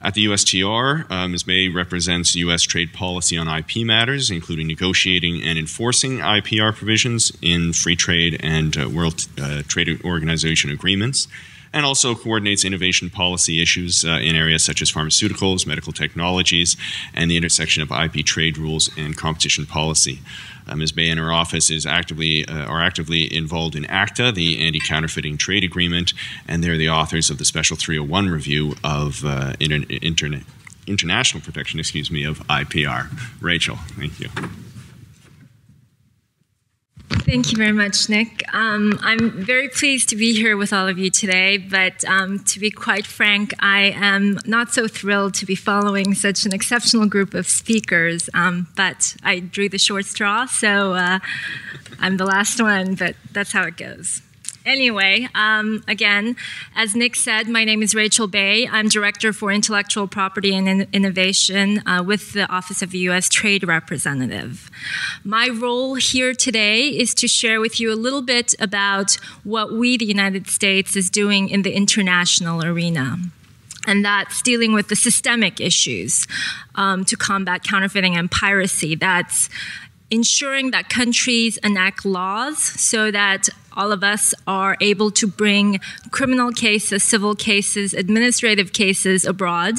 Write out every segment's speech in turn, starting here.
At the USTR, Ms. Bay represents U.S. trade policy on IP matters, including negotiating and enforcing IPR provisions in free trade and World Trade Organization agreements, and also coordinates innovation policy issues in areas such as pharmaceuticals, medical technologies, and the intersection of IP trade rules and competition policy. Ms. Bay and her office are actively involved in ACTA, the anti-counterfeiting trade agreement, and they're the authors of the Special 301 review of international protection, of IPR. Rachel, thank you. Thank you very much, Nick. I'm very pleased to be here with all of you today, but to be quite frank, I am not so thrilled to be following such an exceptional group of speakers, but I drew the short straw, so I'm the last one, but that's how it goes. Anyway, again, as Nick said, my name is Rachel Bay. I'm Director for Intellectual Property and Innovation with the Office of the U.S. Trade Representative. My role here today is to share with you a little bit about what we, the United States, is doing in the international arena. And that's dealing with the systemic issues to combat counterfeiting and piracy. That's ensuring that countries enact laws so that all of us are able to bring criminal cases, civil cases, administrative cases abroad,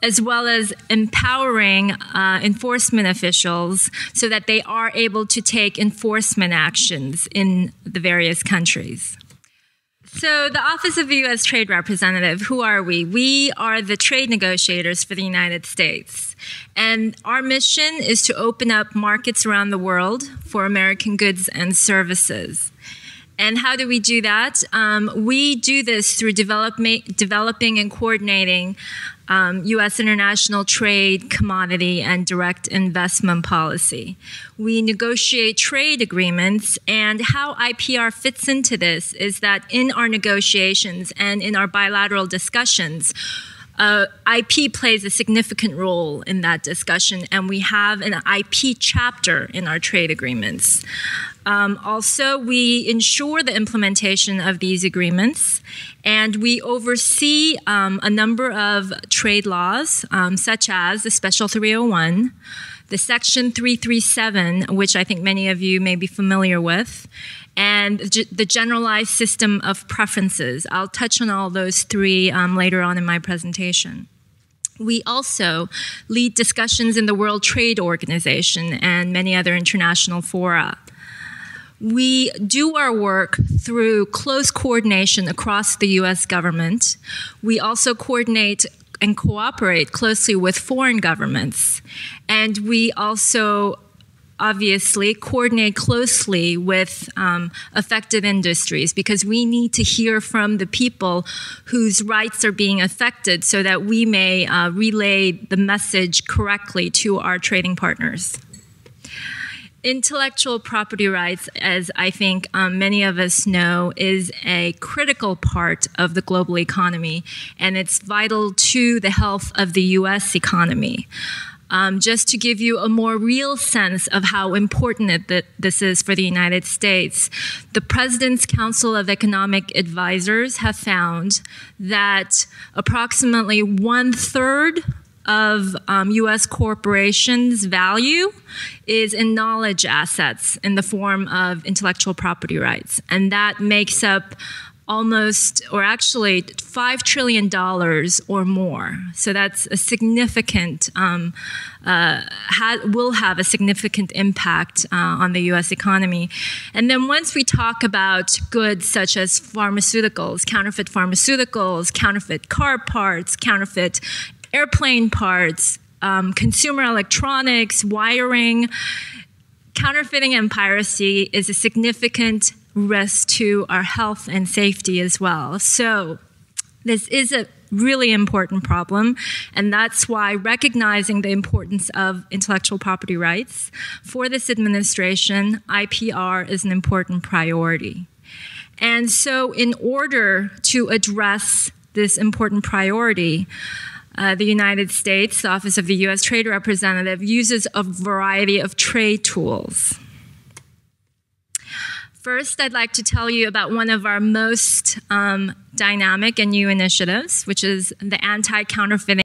as well as empowering enforcement officials so that they are able to take enforcement actions in the various countries. So the Office of the U.S. Trade Representative, who are we? We are the trade negotiators for the United States. And our mission is to open up markets around the world for American goods and services. And how do we do that? We do this through developing and coordinating U.S. international trade, commodity, and direct investment policy. We negotiate trade agreements, and how IPR fits into this is that in our negotiations and in our bilateral discussions, IP plays a significant role in that discussion, and we have an IP chapter in our trade agreements. Also, we ensure the implementation of these agreements, and we oversee a number of trade laws, such as the Special 301, the Section 337, which I think many of you may be familiar with, and the generalized system of preferences. I'll touch on all those three later on in my presentation. We also lead discussions in the World Trade Organization and many other international fora. We do our work through close coordination across the U.S. government. We also coordinate and cooperate closely with foreign governments. And we also obviously coordinate closely with affected industries because we need to hear from the people whose rights are being affected so that we may relay the message correctly to our trading partners. Intellectual property rights, as I think many of us know, is a critical part of the global economy, and it's vital to the health of the U.S. economy. Just to give you a more real sense of how important this is for the United States, the President's Council of Economic Advisors have found that approximately 1/3 of U.S. corporations' value is in knowledge assets in the form of intellectual property rights. And that makes up almost, or actually $5 trillion or more. So that's a significant, will have a significant impact on the U.S. economy. And then once we talk about goods such as pharmaceuticals, counterfeit car parts, counterfeit airplane parts, consumer electronics, wiring, counterfeiting and piracy is a significant risk to our health and safety as well. So this is a really important problem, and that's why recognizing the importance of intellectual property rights for this administration, IPR is an important priority. And so in order to address this important priority, the United States, the Office of the U.S. Trade Representative, uses a variety of trade tools. First, I'd like to tell you about one of our most dynamic and new initiatives, which is the anti-counterfeiting